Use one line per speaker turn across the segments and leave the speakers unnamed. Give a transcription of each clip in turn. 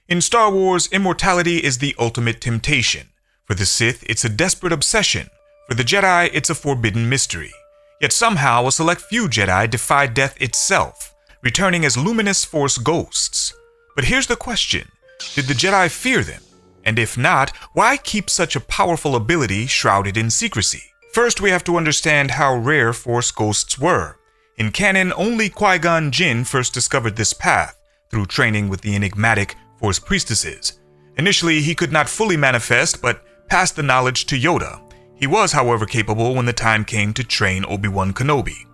In Star Wars, immortality is the ultimate temptation. For the Sith, it's a desperate obsession. For the Jedi, it's a forbidden mystery. Yet somehow, a select few Jedi defy death itself, returning as luminous Force ghosts. But here's the question: did the Jedi fear them? And if not, why keep such a powerful ability shrouded in secrecy? First, we have to understand how rare Force ghosts were. In canon, only Qui-gon Jinn first discovered this path, through training with the enigmatic Force priestesses. Initially, he could not fully manifest, but passed the knowledge to Yoda. He was, however, capable when the time came to train Obi-Wan Kenobi.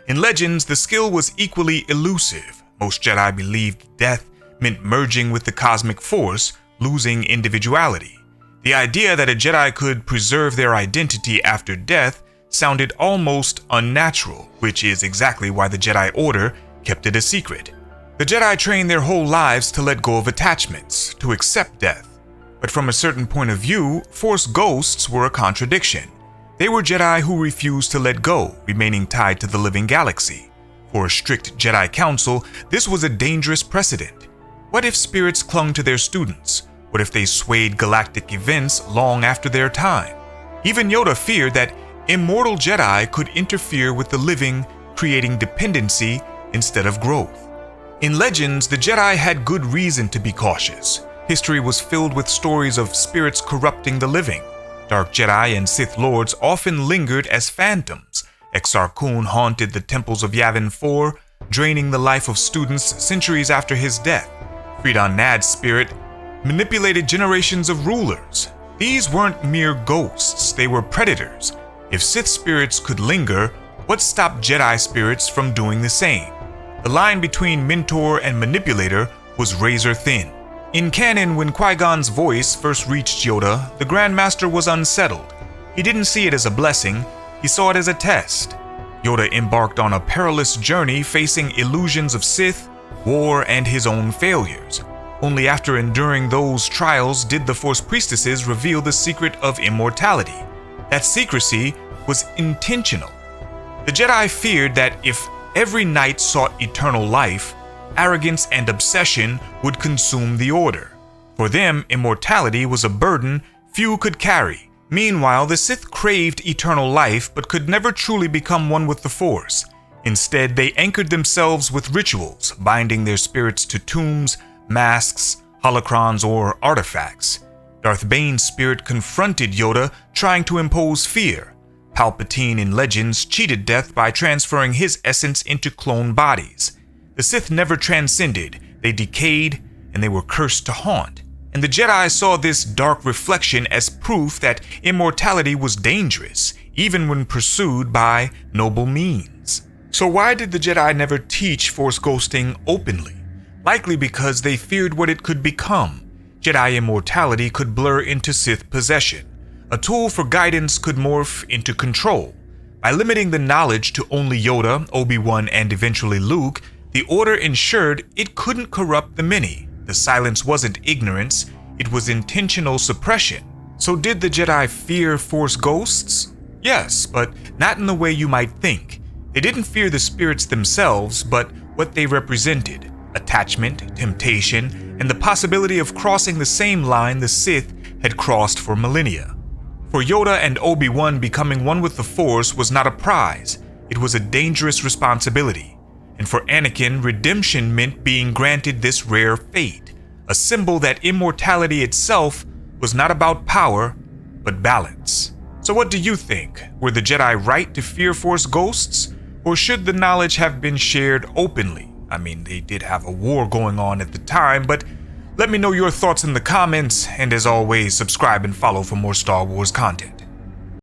In Legends, the skill was equally elusive. Most Jedi believed death meant merging with the cosmic force, losing individuality. The idea that a Jedi could preserve their identity after death sounded almost unnatural, which is exactly why the Jedi Order kept it a secret. The Jedi trained their whole lives to let go of attachments, to accept death. But from a certain point of view, Force ghosts were a contradiction. They were Jedi who refused to let go, remaining tied to the living galaxy. For a strict Jedi council, this was a dangerous precedent. What if spirits clung to their students? What if they swayed galactic events long after their time? Even Yoda feared that immortal Jedi could interfere with the living, creating dependency instead of growth. In Legends, the Jedi had good reason to be cautious. History was filled with stories of spirits corrupting the living. Dark Jedi and Sith Lords often lingered as phantoms. Exar Kun haunted the temples of Yavin 4, draining the life of students centuries after his death. Freedon Nad's spirit manipulated generations of rulers. These weren't mere ghosts, they were predators. If Sith spirits could linger, what stopped Jedi spirits from doing the same? The line between mentor and manipulator was razor thin. In canon, when Qui-Gon's voice first reached Yoda, the Grand Master was unsettled. He didn't see it as a blessing, he saw it as a test. Yoda embarked on a perilous journey facing illusions of Sith, war, and his own failures. Only after enduring those trials did the Force priestesses reveal the secret of immortality. That secrecy was intentional. The Jedi feared that if every knight sought eternal life, arrogance and obsession would consume the Order. For them, immortality was a burden few could carry. Meanwhile, the Sith craved eternal life but could never truly become one with the Force. Instead, they anchored themselves with rituals, binding their spirits to tombs, masks, holocrons, or artifacts. Darth Bane's spirit confronted Yoda, trying to impose fear. Palpatine in Legends cheated death by transferring his essence into clone bodies. The Sith never transcended, they decayed, and they were cursed to haunt. And the Jedi saw this dark reflection as proof that immortality was dangerous, even when pursued by noble means. So why did the Jedi never teach Force ghosting openly? Likely because they feared what it could become. Jedi immortality could blur into Sith possession. A tool for guidance could morph into control. By limiting the knowledge to only Yoda, Obi-Wan, and eventually Luke, the Order ensured it couldn't corrupt the many. The silence wasn't ignorance, it was intentional suppression. So did the Jedi fear Force ghosts? Yes, but not in the way you might think. They didn't fear the spirits themselves, but what they represented: attachment, temptation, and the possibility of crossing the same line the Sith had crossed for millennia. For Yoda and Obi-Wan, becoming one with the Force was not a prize, it was a dangerous responsibility. And for Anakin, redemption meant being granted this rare fate, a symbol that immortality itself was not about power, but balance. So what do you think? Were the Jedi right to fear Force ghosts? Or should the knowledge have been shared openly? I mean, they did have a war going on at the time, but let me know your thoughts in the comments, and as always, subscribe and follow for more Star Wars content.